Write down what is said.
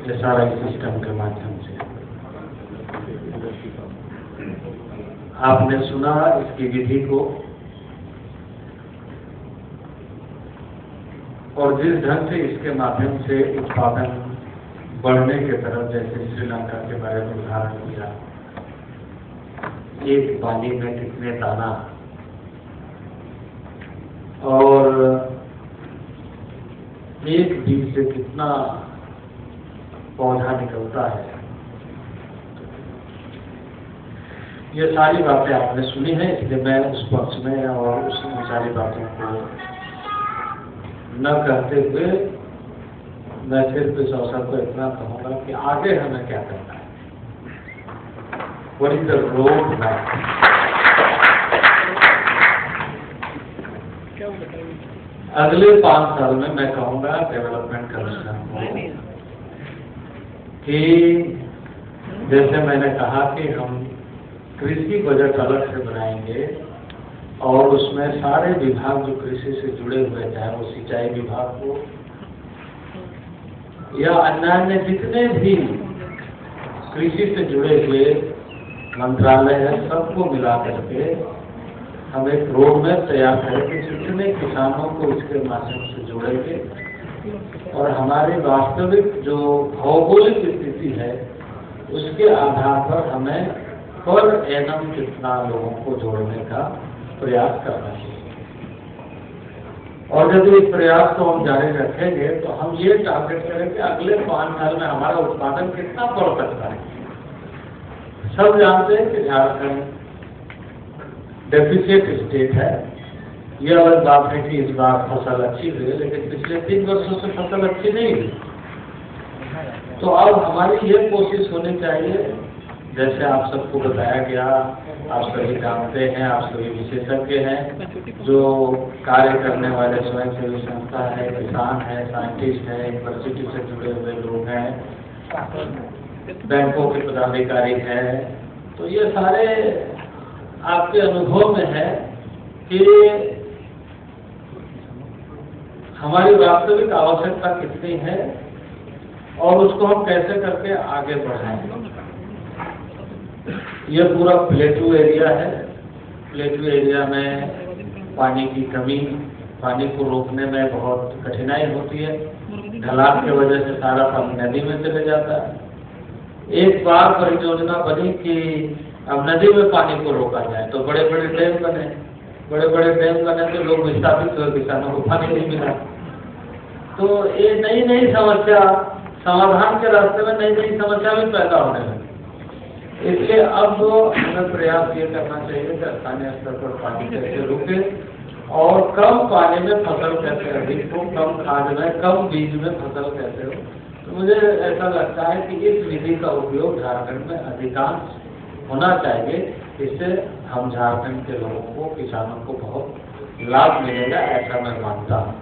SRI system के माध्यम से। आपने सुना इसकी विधि को, और जिस ढंग से इसके माध्यम से उत्पादन बढ़ने के तरफ, जैसे श्रीलंका के बारे में उदाहरण दिया, एक पानी में कितने दाना और एक बीज से कितना पौधा निकलता है, ये सारी बातें आपने सुनी है। इसलिए मैं उस पक्ष में और उस सारी बातों को न कहते हुए मैं सिर्फ इस अवसर को इतना कहूँगा कि आगे हमें क्या करना है। What is the road map? अगले 5 साल में मैं कहूँगा डेवलपमेंट कमिश्नर को कि जैसे मैंने कहा कि हम कृषि बजट अलग से बनाएंगे और उसमें सारे विभाग जो कृषि से जुड़े हुए हैं, चाहे वो सिंचाई विभाग हो या अन्य जितने भी कृषि से जुड़े हुए मंत्रालय है, सबको मिला करके हम एक रोड मैप तैयार करेंगे जितने किसानों को इसके माध्यम से जोड़ेंगे और हमारी वास्तविक जो भौगोलिक स्थिति है उसके आधार पर हमें पर एनम कितना लोगों को जोड़ने का प्रयास करना चाहिए। और यदि इस प्रयास को हम जारी रखेंगे तो हम ये टारगेट करें कि अगले 5 साल में हमारा उत्पादन कितना बढ़ सकता है। सब जानते हैं कि झारखंड डेफिसिट स्टेट है। ये अलग बात है कि इस बार फसल अच्छी हुई है, लेकिन पिछले 3 वर्षों से फसल अच्छी नहीं हुई। तो अब हमारी ये कोशिश होनी चाहिए, जैसे आप सबको बताया गया, आप सभी जानते हैं, आप सभी विशेषज्ञ हैं, जो कार्य करने वाले स्वयंसेवी संस्था है, किसान है, साइंटिस्ट है, यूनिवर्सिटी से जुड़े हुए लोग हैं, बैंकों के पदाधिकारी हैं, तो ये सारे आपके अनुभव में है कि हमारी वास्तविक आवश्यकता कितनी है और उसको हम कैसे करके आगे बढ़ाएं। ये पूरा प्लेटू एरिया है। प्लेटू एरिया में पानी की कमी, पानी को रोकने में बहुत कठिनाई होती है। ढलान की वजह से सारा पानी नदी में चले जाता है। एक बार परियोजना बनी कि अब नदी में पानी को रोका जाए, तो बड़े बड़े डैम बने। बड़े बड़े डैम बने तो लोग विस्थापित हुए, किसानों को पानी नहीं मिला। तो ये नई नई समस्या, समाधान के रास्ते में नई नई समस्या भी पैदा होने लगी। इसलिए अब हमें प्रयास ये करना चाहिए कि स्थानीय स्तर पर पानी कैसे रुके और कम पानी में फसल कैसे अधिक हो, कम खाद में, कम बीज में फसल कैसे हो। तो मुझे ऐसा लगता है कि इस विधि का उपयोग झारखंड में अधिकांश होना चाहिए। इससे हम झारखंड के लोगों को, किसानों को बहुत लाभ मिलेगा, ऐसा मैं मानता हूँ।